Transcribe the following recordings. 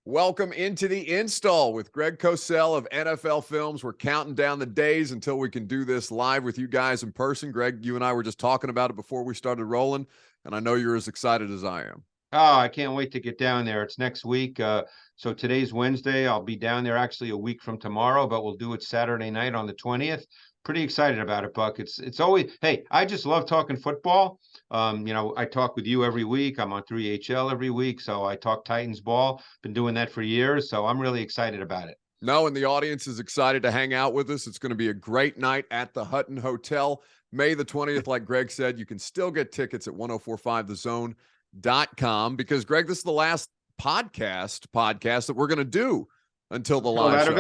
Welcome into the install with Greg Cosell of NFL Films. We're counting down the days until we can do this live with you guys in person. Greg, you and I were just talking about it before we started rolling, and I know you're as excited as I am. Oh, I can't wait to get down there. It's next week. So today's Wednesday. I'll be down there actually a week from tomorrow, but we'll do it Saturday night on the 20th. Pretty excited about it, Buck. It's always, hey, I just love talking football. I talk with you every week. I'm on 3HL every week, so I talk Titans ball. Been doing that for years, so I'm really excited about it. No, and the audience is excited to hang out with us. It's going to be a great night at the Hutton Hotel, May the 20th. Like Greg said, you can still get tickets at 1045thezone.com because, Greg, this is the last podcast that we're going to do until the live show.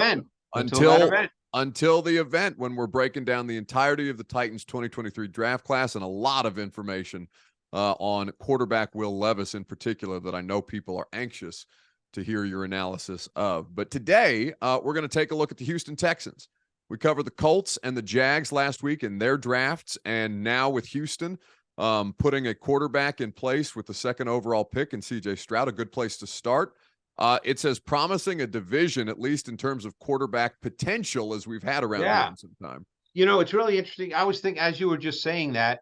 Until the event when we're breaking down the entirety of the Titans 2023 draft class and a lot of information on quarterback Will Levis in particular that I know people are anxious to hear your analysis of. But today, we're going to take a look at the Houston Texans. We covered the Colts and the Jags last week in their drafts, and now with Houston putting a quarterback in place with the second overall pick and CJ Stroud, a good place to start. It's as promising a division, at least in terms of quarterback potential, as we've had around here in some time. You know, it's really interesting. I was thinking, as you were just saying that,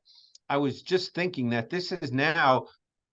I was just thinking that this is now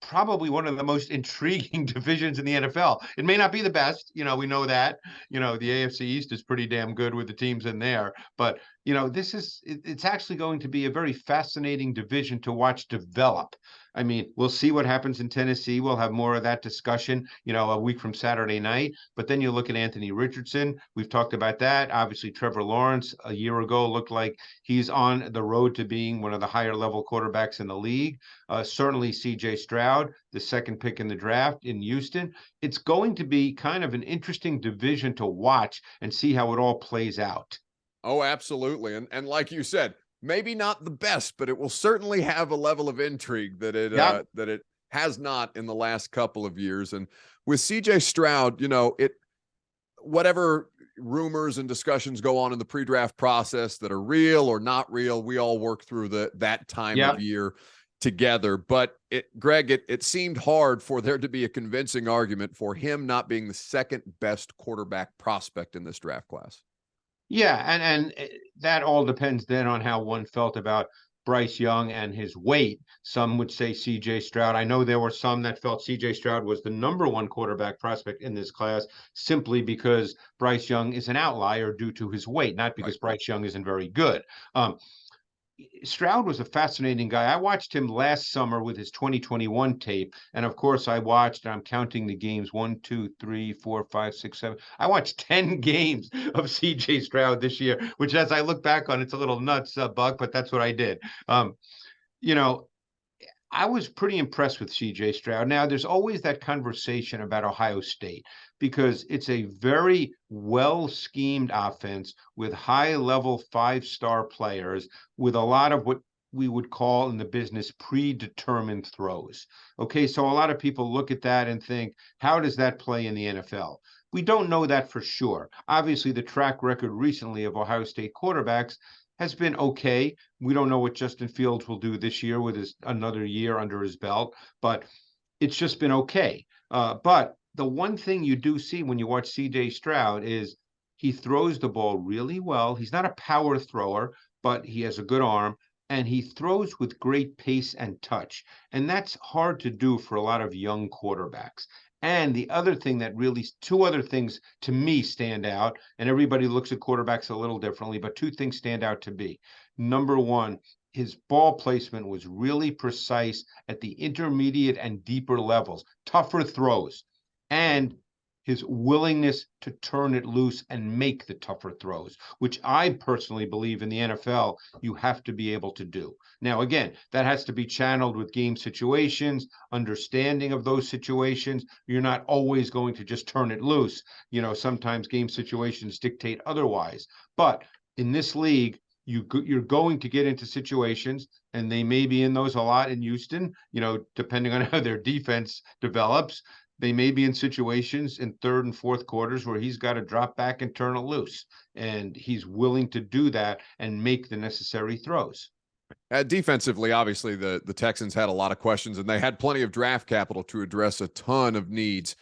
probably one of the most intriguing divisions in the NFL. It may not be the best, we know that. The AFC East is pretty damn good with the teams in there, but it's actually going to be a very fascinating division to watch develop. I mean, we'll see what happens in Tennessee. We'll have more of that discussion, a week from Saturday night. But then you look at Anthony Richardson. We've talked about that. Obviously, Trevor Lawrence a year ago looked like he's on the road to being one of the higher level quarterbacks in the league. Certainly CJ Stroud, the second pick in the draft in Houston. It's going to be kind of an interesting division to watch and see how it all plays out. Oh, absolutely. And like you said, maybe not the best, but it will certainly have a level of intrigue that it has not in the last couple of years. And with CJ Stroud, whatever rumors and discussions go on in the pre-draft process that are real or not real, we all work through that time of year together. But Greg, it seemed hard for there to be a convincing argument for him not being the second best quarterback prospect in this draft class. Yeah, and that all depends then on how one felt about Bryce Young and his weight. Some would say CJ Stroud. I know there were some that felt CJ Stroud was the number one quarterback prospect in this class simply because Bryce Young is an outlier due to his weight, not because Bryce Young isn't very good. Stroud was a fascinating guy. I watched him last summer with his 2021 tape. And of course, I'm counting the games 1, 2, 3, 4, 5, 6, 7. I watched 10 games of CJ Stroud this year, which as I look back on, it's a little nuts, Buck, but that's what I did. I was pretty impressed with CJ Stroud. Now, there's always that conversation about Ohio State because it's a very well-schemed offense with high-level five-star players with a lot of what we would call in the business predetermined throws. Okay, so a lot of people look at that and think, how does that play in the NFL? We don't know that for sure. Obviously, the track record recently of Ohio State quarterbacks has been okay. We don't know what Justin Fields will do this year with another year under his belt, but it's just been okay. But the one thing you do see when you watch CJ Stroud is he throws the ball really well. He's not a power thrower, but he has a good arm, and he throws with great pace and touch. And that's hard to do for a lot of young quarterbacks. And the other thing two other things to me stand out, and everybody looks at quarterbacks a little differently, but two things stand out to me. Number one, his ball placement was really precise at the intermediate and deeper levels, tougher throws, and his willingness to turn it loose and make the tougher throws, which I personally believe in the NFL, you have to be able to do. Now, again, that has to be channeled with game situations, understanding of those situations. You're not always going to just turn it loose. Sometimes game situations dictate otherwise. But in this league, you're going to get into situations, and they may be in those a lot in Houston, depending on how their defense develops. They may be in situations in third and fourth quarters where he's got to drop back and turn it loose. And he's willing to do that and make the necessary throws. Defensively, obviously, the Texans had a lot of questions, and they had plenty of draft capital to address a ton of needs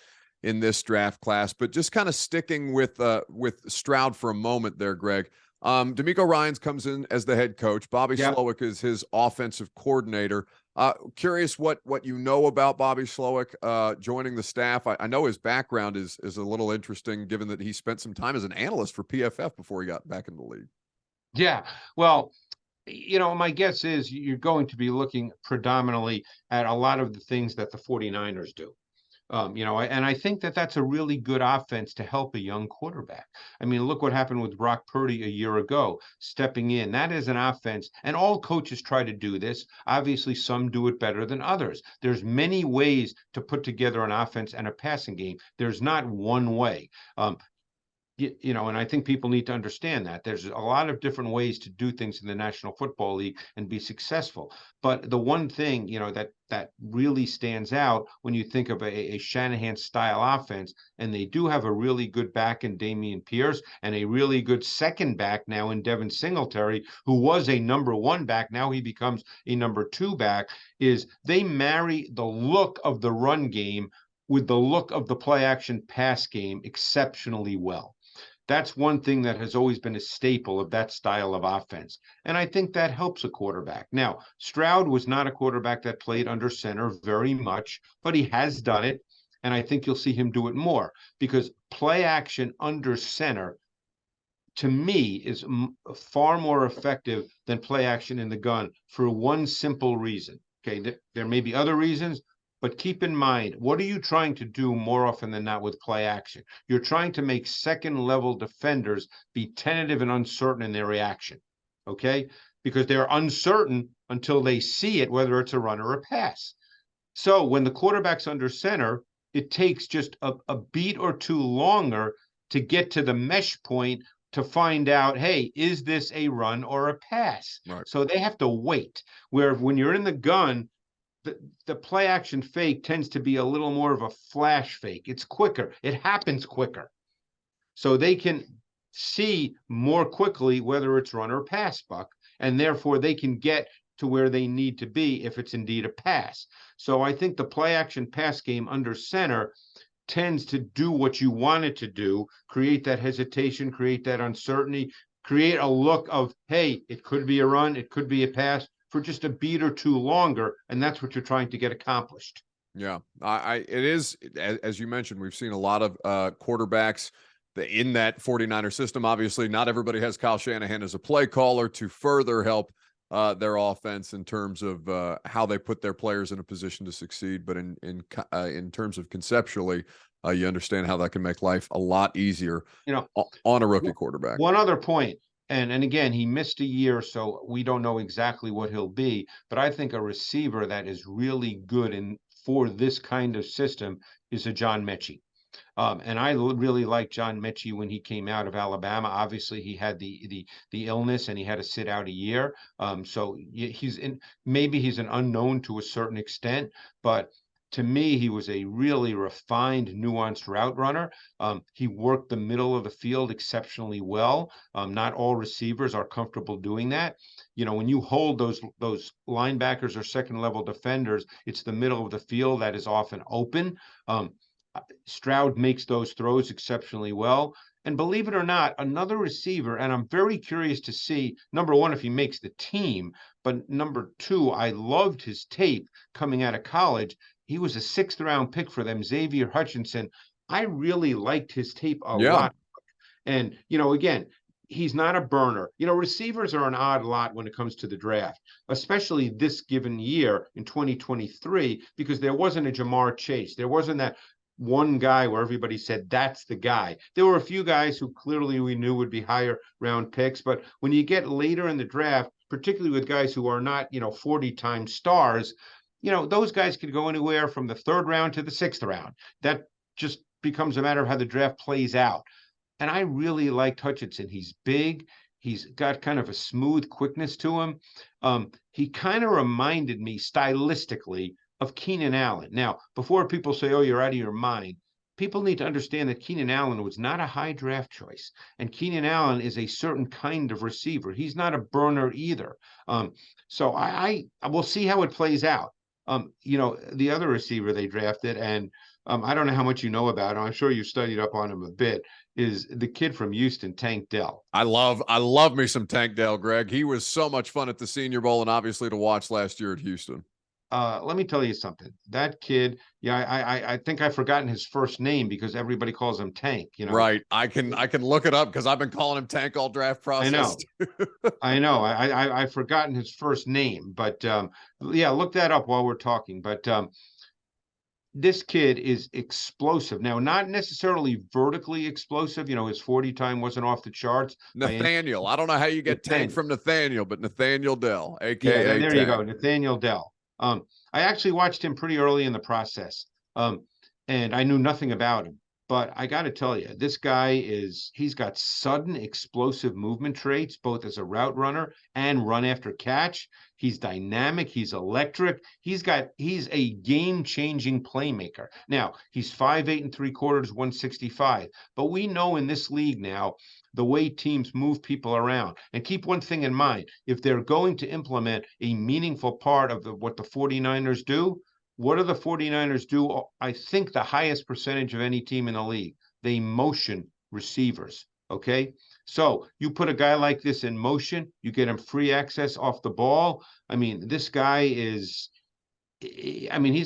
in this draft class. But just kind of sticking with Stroud for a moment there, Greg. D'Amico Ryans comes in as the head coach. Bobby Slowick is his offensive coordinator. Curious what you know about Bobby Slowick joining the staff. I know his background is a little interesting, given that he spent some time as an analyst for PFF before he got back in the league. Yeah, well, my guess is you're going to be looking predominantly at a lot of the things that the 49ers do. And I think that that's a really good offense to help a young quarterback. I mean, look what happened with Brock Purdy a year ago, stepping in. That is an offense, and all coaches try to do this. Obviously, some do it better than others. There's many ways to put together an offense and a passing game. There's not one way. And I think people need to understand that there's a lot of different ways to do things in the National Football League and be successful. But the one thing, that really stands out when you think of a Shanahan style offense, and they do have a really good back in Damien Pierce and a really good second back now in Devin Singletary, who was a number 1 back. Now he becomes a number 2 back, is they marry the look of the run game with the look of the play action pass game exceptionally well. That's one thing that has always been a staple of that style of offense. And I think that helps a quarterback. Now, Stroud was not a quarterback that played under center very much, but he has done it. And I think you'll see him do it more, because play action under center, to me, is far more effective than play action in the gun for one simple reason. Okay, there may be other reasons, but keep in mind, what are you trying to do more often than not with play action? You're trying to make second-level defenders be tentative and uncertain in their reaction, okay? Because they're uncertain until they see it, whether it's a run or a pass. So when the quarterback's under center, it takes just a beat or two longer to get to the mesh point to find out, hey, is this a run or a pass? Right. So they have to wait. Where when you're in the gun, the play action fake tends to be a little more of a flash fake. It's quicker. It happens quicker. So they can see more quickly whether it's run or pass, Buck, and therefore they can get to where they need to be if it's indeed a pass. So I think the play action pass game under center tends to do what you want it to do, create that hesitation, create that uncertainty, create a look of, hey, it could be a run, it could be a pass, for just a beat or two longer, and that's what you're trying to get accomplished. Yeah, it is, as you mentioned, we've seen a lot of quarterbacks in that 49er system. Obviously, not everybody has Kyle Shanahan as a play caller to further help their offense in terms of how they put their players in a position to succeed. But in terms of conceptually, you understand how that can make life a lot easier, on a rookie quarterback. One other point. And again, he missed a year, so we don't know exactly what he'll be. But I think a receiver that is really good for this kind of system is a John Mechie. And I really liked John Mechie when he came out of Alabama. Obviously, he had the illness and he had to sit out a year. So maybe he's an unknown to a certain extent, but to me, he was a really refined, nuanced route runner. He worked the middle of the field exceptionally well. Not all receivers are comfortable doing that. When you hold those linebackers or second-level defenders, it's the middle of the field that is often open. Stroud makes those throws exceptionally well. And believe it or not, another receiver, and I'm very curious to see, number one, if he makes the team, but number two, I loved his tape coming out of college. He was a 6th-round pick for them, Xavier Hutchinson. I really liked his tape a lot. And, again, he's not a burner. Receivers are an odd lot when it comes to the draft, especially this given year in 2023, because there wasn't a Jamar Chase. There wasn't that one guy where everybody said, that's the guy. There were a few guys who clearly we knew would be higher round picks. But when you get later in the draft, particularly with guys who are not, 40-time stars, those guys could go anywhere from the 3rd round to the 6th round. That just becomes a matter of how the draft plays out. And I really liked Hutchinson. He's big. He's got kind of a smooth quickness to him. He kind of reminded me stylistically of Keenan Allen. Now, before people say, oh, you're out of your mind, people need to understand that Keenan Allen was not a high draft choice. And Keenan Allen is a certain kind of receiver. He's not a burner either. So I will see how it plays out. The other receiver they drafted, and I don't know how much you know about him. I'm sure you studied up on him a bit. Is the kid from Houston, Tank Dell. I love me some Tank Dell, Greg. He was so much fun at the Senior Bowl and obviously to watch last year at Houston. Let me tell you something. That kid, yeah, I think I've forgotten his first name because everybody calls him Tank. Right. I can look it up because I've been calling him Tank all draft process. I know. I've forgotten his first name, but yeah, look that up while we're talking. But this kid is explosive. Now, not necessarily vertically explosive. His 40 time wasn't off the charts. Nathaniel. I don't know how you get Tank from Nathaniel, but Nathaniel Dell, aka there Tank. You go, Nathaniel Dell. I actually watched him pretty early in the process, and I knew nothing about him. But I got to tell you, this guy he's got sudden explosive movement traits, both as a route runner and run after catch. He's dynamic. He's electric. He's a game-changing playmaker. Now, he's 5'8 3/4, 165. But we know in this league now, the way teams move people around. And keep one thing in mind, if they're going to implement a meaningful part of what the 49ers do, what do the 49ers do? I think the highest percentage of any team in the league. They motion receivers, okay? So you put a guy like this in motion, you get him free access off the ball. I mean, this guy he's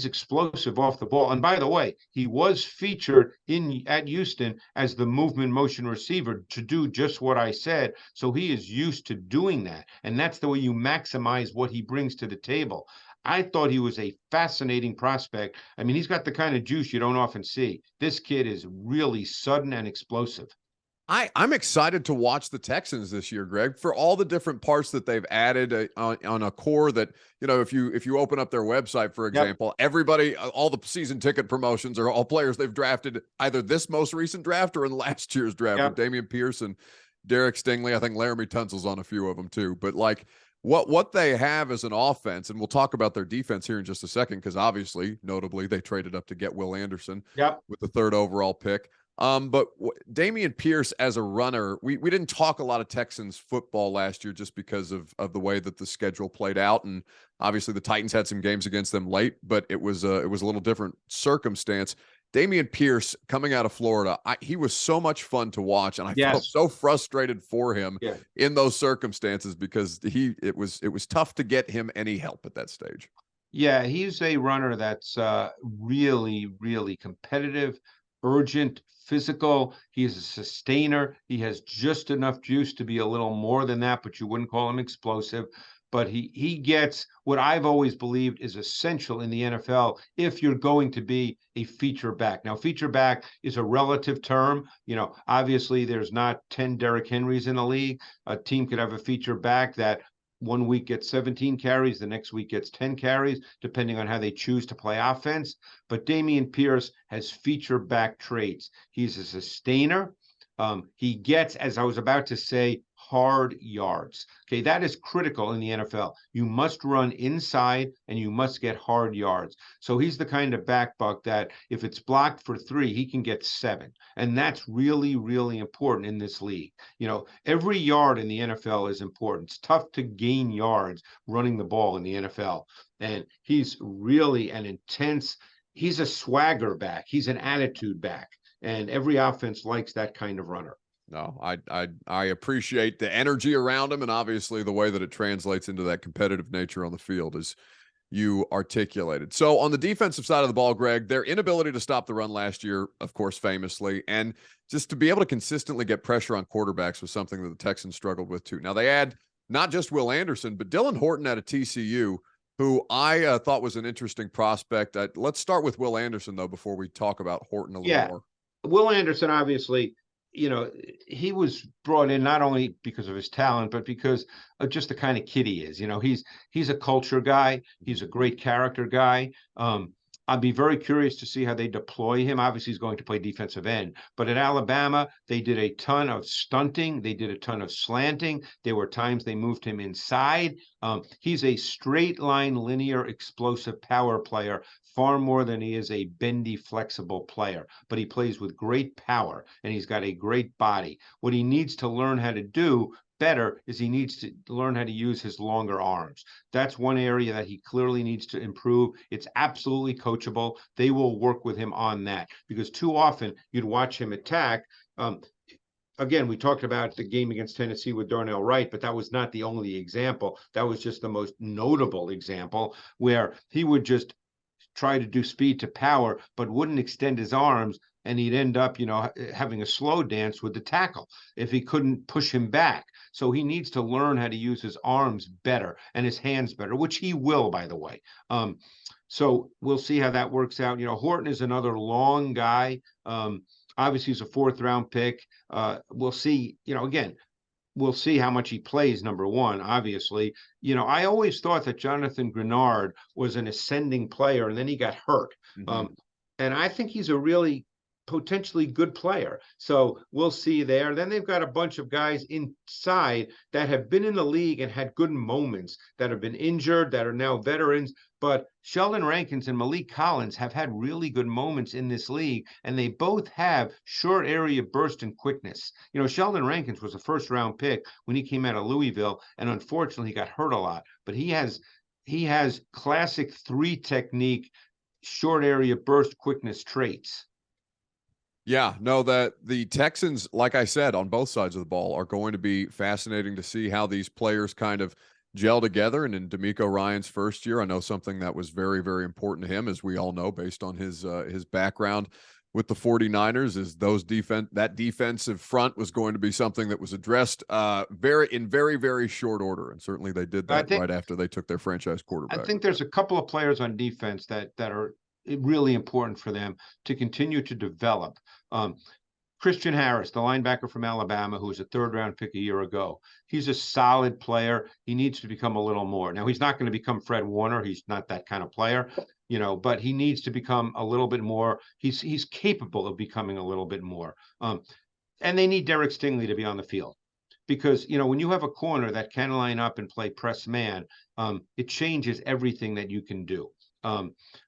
explosive off the ball. And by the way, he was featured at Houston as the movement motion receiver to do just what I said. So he is used to doing that. And that's the way you maximize what he brings to the table. I thought he was a fascinating prospect. I mean, he's got the kind of juice you don't often see. This kid is really sudden and explosive. I'm excited to watch the Texans this year, Greg, for all the different parts that they've added on a core that, if you open up their website, for example, everybody, all the season ticket promotions are all players they've drafted either this most recent draft or in last year's draft with Damien Pierce and Derek Stingley. I think Laramie Tunsil's on a few of them too. But like what they have as an offense, and we'll talk about their defense here in just a second, because obviously, notably, they traded up to get Will Anderson with the 3rd overall pick. But Damien Pierce as a runner, we didn't talk a lot of Texans football last year just because of the way that the schedule played out. And obviously the Titans had some games against them late, but it was a little different circumstance. Damien Pierce coming out of Florida, he was so much fun to watch, and I felt so frustrated for him in those circumstances because it was tough to get him any help at that stage. Yeah, he's a runner that's really, really competitive, urgent, physical. He's a sustainer. He has just enough juice to be a little more than that, but you wouldn't call him explosive. But he gets what I've always believed is essential in the NFL if you're going to be a feature back. Now, feature back is a relative term. Obviously there's not 10 Derrick Henrys in the league. A team could have a feature back that one week gets 17 carries, the next week gets 10 carries, depending on how they choose to play offense. But Damien Pierce has feature back traits. He's a sustainer. He gets, as I was about to say, hard yards. Okay, that is critical in the NFL. You must run inside and you must get hard yards. So he's the kind of back, Buck, that if it's blocked for 3, he can get 7. And that's really, really important in this league. Every yard in the NFL is important. It's tough to gain yards running the ball in the NFL. And he's really an intense, he's a swagger back. He's an attitude back. And every offense likes that kind of runner. No, I appreciate the energy around him, and obviously the way that it translates into that competitive nature on the field, as you articulated. So on the defensive side of the ball, Greg, their inability to stop the run last year, of course, famously, and just to be able to consistently get pressure on quarterbacks was something that the Texans struggled with too. Now they add not just Will Anderson, but Dylan Horton out of TCU, who I thought was an interesting prospect. Let's start with Will Anderson, though, before we talk about Horton a little more. Will Anderson, obviously, he was brought in not only because of his talent, but because of just the kind of kid he is. He's a culture guy. He's a great character guy. I'd be very curious to see how they deploy him. Obviously, he's going to play defensive end. But at Alabama, they did a ton of stunting. They did a ton of slanting. There were times they moved him inside. He's a straight line, linear, explosive power player, far more than he is a bendy, flexible player. But he plays with great power, and he's got a great body. What he needs to learn how to do better is he needs to learn how to use his longer arms. That's one area that he clearly needs to improve. It's absolutely coachable. They will work with him on that, because too often you'd watch him attack. Again, we talked about the game against Tennessee with Darnell Wright, but that was not the only example. That was just the most notable example, where he would just try to do speed to power, but wouldn't extend his arms, and he'd end up, having a slow dance with the tackle if he couldn't push him back. So he needs to learn how to use his arms better and his hands better, which he will, by the way. So we'll see how that works out. Horton is another long guy. Obviously, he's a 4th-round pick. We'll see, again, we'll see how much he plays, number one, obviously. I always thought that Jonathan Grenard was an ascending player, and then he got hurt. Mm-hmm. And I think he's a really potentially good player. So we'll see there. Then they've got a bunch of guys inside that have been in the league and had good moments, that have been injured, that are now veterans. But Sheldon Rankins and Malik Collins have had really good moments in this league, and they both have short area burst and quickness. Sheldon Rankins was a 1st-round pick when he came out of Louisville, and unfortunately he got hurt a lot. But he has classic 3 technique, short area burst quickness traits. Yeah, no, that the Texans, like I said, on both sides of the ball, are going to be fascinating to see how these players kind of gel together. And in DeMeco Ryans' first year, I know something that was very, very important to him, as we all know, based on his background with the 49ers, is that defensive front was going to be something that was addressed in very, very short order. And certainly they did that right after they took their franchise quarterback. I think there's a couple of players on defense that are really important for them to continue to develop. Christian Harris, the linebacker from Alabama, who was a 3rd-round pick a year ago. He's a solid player. He needs to become a little more. Now, he's not going to become Fred Warner. He's not that kind of player, but he needs to become a little bit more. He's capable of becoming a little bit more. And they need Derek Stingley to be on the field, because, when you have a corner that can line up and play press man, it changes everything that you can do.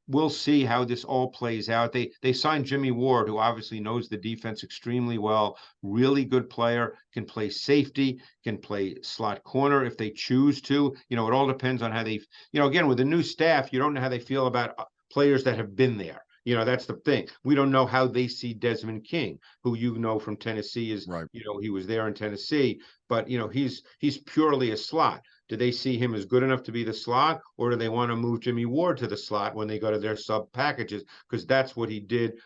We'll see how this all plays out. They signed Jimmy Ward, who obviously knows the defense extremely well, really good player, can play safety, can play slot corner if they choose to. It all depends on how they, again, with the new staff, you don't know how they feel about players that have been there. That's the thing. We don't know how they see Desmond King, who from Tennessee is, right. He was there in Tennessee, but he's purely a slot. Do they see him as good enough to be the slot, or do they want to move Jimmy Ward to the slot when they go to their sub packages? Because that's what he did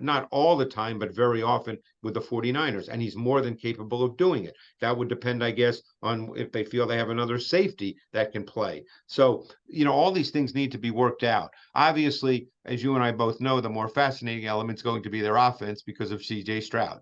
not all the time, but very often with the 49ers, and he's more than capable of doing it. That would depend, I guess, on if they feel they have another safety that can play. So, all these things need to be worked out. Obviously, as you and I both know, the more fascinating element's going to be their offense because of CJ Stroud.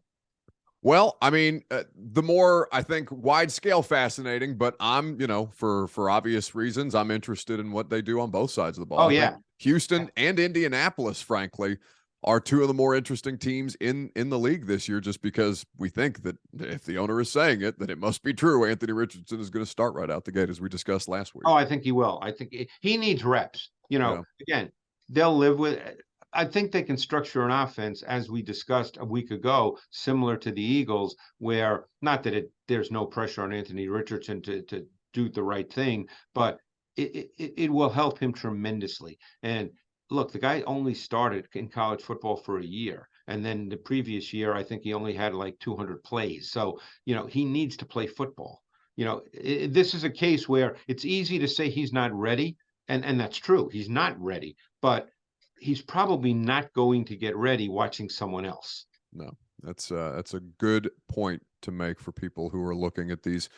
Well, I mean, the more, I think, wide scale fascinating, but I'm, for obvious reasons, I'm interested in what they do on both sides of the ball. Oh, yeah. Houston and Indianapolis, frankly, are 2 of the more interesting teams in the league this year, just because we think that if the owner is saying it, that it must be true. Anthony Richardson is going to start right out the gate, as we discussed last week. Oh, I think he will. I think he needs reps. Again, they'll live with it. I think they can structure an offense, as we discussed a week ago, similar to the Eagles, where not that there's no pressure on Anthony Richardson to do the right thing, but it will help him tremendously. And look, the guy only started in college football for a year. And then the previous year, I think he only had like 200 plays. So, he needs to play football. This is a case where it's easy to say he's not ready. And that's true. He's not ready. But he's probably not going to get ready watching someone else. No, that's a good point to make for people who are looking at these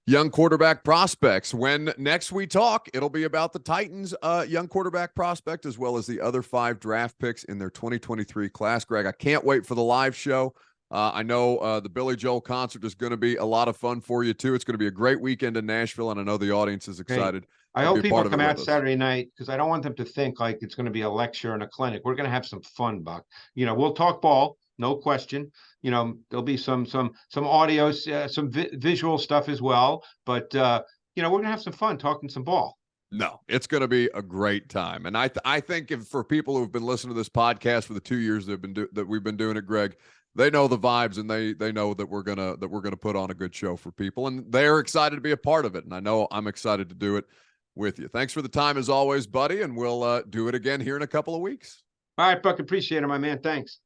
young quarterback prospects. When next we talk, it'll be about the Titans' young quarterback prospect, as well as the other 5 draft picks in their 2023 class. Greg, I can't wait for the live show. I know the Billy Joel concert is going to be a lot of fun for you, too. It's going to be a great weekend in Nashville, and I know the audience is excited. I hope people come out Saturday night, because I don't want them to think like it's going to be a lecture and a clinic. We're going to have some fun, Buck. We'll talk ball, no question. There'll be some audio, some visual stuff as well. But, we're going to have some fun talking some ball. No, it's going to be a great time. And I think for people who've been listening to this podcast for the 2 years that we've been doing it, Greg, they know the vibes, and they know that we're gonna put on a good show for people, and they're excited to be a part of it. And I know I'm excited to do it with you. Thanks for the time as always, buddy, and we'll do it again here in a couple of weeks. All right, Buck. Appreciate it, my man. Thanks.